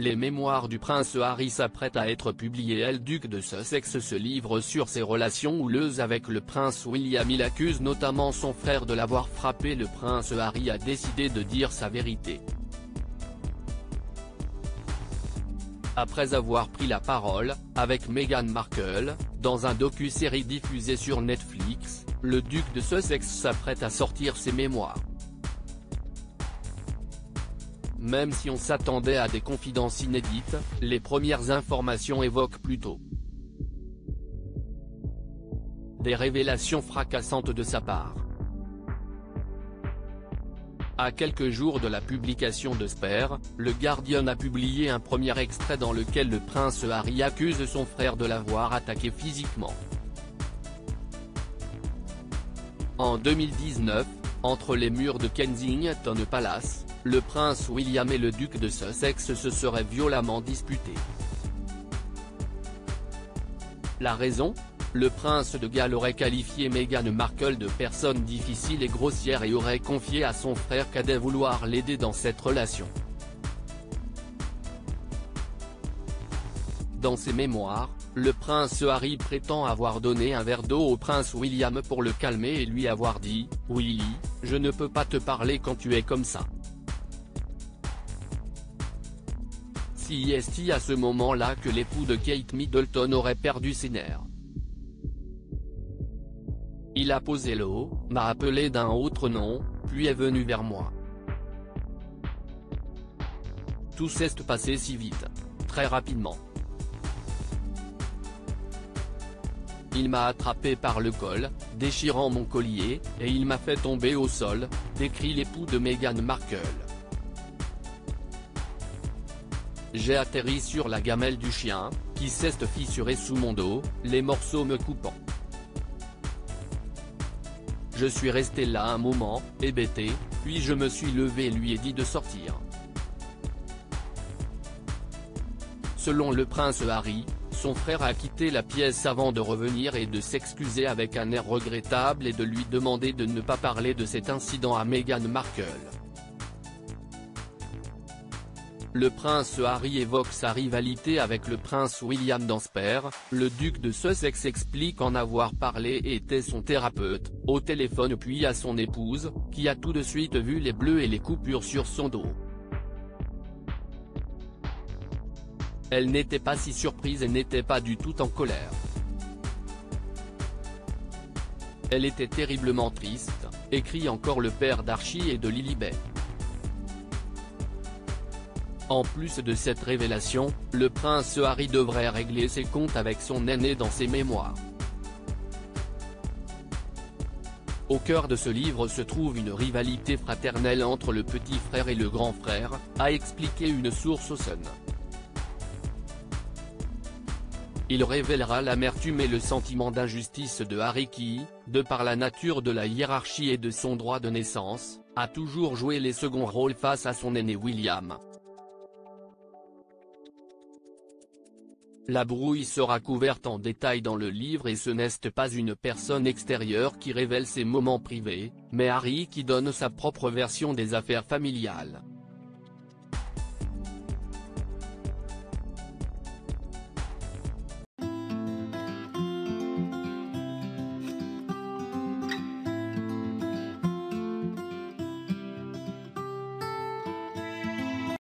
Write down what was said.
Les mémoires du prince Harry s'apprêtent à être publiées. Le duc de Sussex se livre sur ses relations houleuses avec le prince William. Il accuse notamment son frère de l'avoir frappé. Le prince Harry a décidé de dire sa vérité. Après avoir pris la parole, avec Meghan Markle, dans un docu-série diffusé sur Netflix, le duc de Sussex s'apprête à sortir ses mémoires. Même si on s'attendait à des confidences inédites, les premières informations évoquent plutôt des révélations fracassantes de sa part. À quelques jours de la publication de Spare, le Guardian a publié un premier extrait dans lequel le prince Harry accuse son frère de l'avoir attaqué physiquement. En 2019, entre les murs de Kensington Palace, le prince William et le duc de Sussex se seraient violemment disputés. La raison ? Le prince de Galles aurait qualifié Meghan Markle de personne difficile et grossière et aurait confié à son frère cadet vouloir l'aider dans cette relation. Dans ses mémoires, le prince Harry prétend avoir donné un verre d'eau au prince William pour le calmer et lui avoir dit « Willy, je ne peux pas te parler quand tu es comme ça ». C'est à ce moment-là que l'époux de Kate Middleton aurait perdu ses nerfs. Il a posé l'eau, m'a appelé d'un autre nom, puis est venu vers moi. Tout s'est passé si vite, très rapidement. Il m'a attrapé par le col, déchirant mon collier, et il m'a fait tomber au sol, décrit l'époux de Meghan Markle. J'ai atterri sur la gamelle du chien, qui s'est fissurée sous mon dos, les morceaux me coupant. Je suis resté là un moment, hébété, puis je me suis levé et lui ai dit de sortir. Selon le prince Harry, son frère a quitté la pièce avant de revenir et de s'excuser avec un air regrettable et de lui demander de ne pas parler de cet incident à Meghan Markle. Le prince Harry évoque sa rivalité avec le prince William dans Spare. Le duc de Sussex explique en avoir parlé et était son thérapeute, au téléphone puis à son épouse, qui a tout de suite vu les bleus et les coupures sur son dos. Elle n'était pas si surprise et n'était pas du tout en colère. Elle était terriblement triste, écrit encore le père d'Archie et de Lilibet. En plus de cette révélation, le prince Harry devrait régler ses comptes avec son aîné dans ses mémoires. Au cœur de ce livre se trouve une rivalité fraternelle entre le petit frère et le grand frère, a expliqué une source au Sun. Il révélera l'amertume et le sentiment d'injustice de Harry qui, de par la nature de la hiérarchie et de son droit de naissance, a toujours joué les seconds rôles face à son aîné William. La brouille sera couverte en détail dans le livre et ce n'est pas une personne extérieure qui révèle ses moments privés, mais Harry qui donne sa propre version des affaires familiales.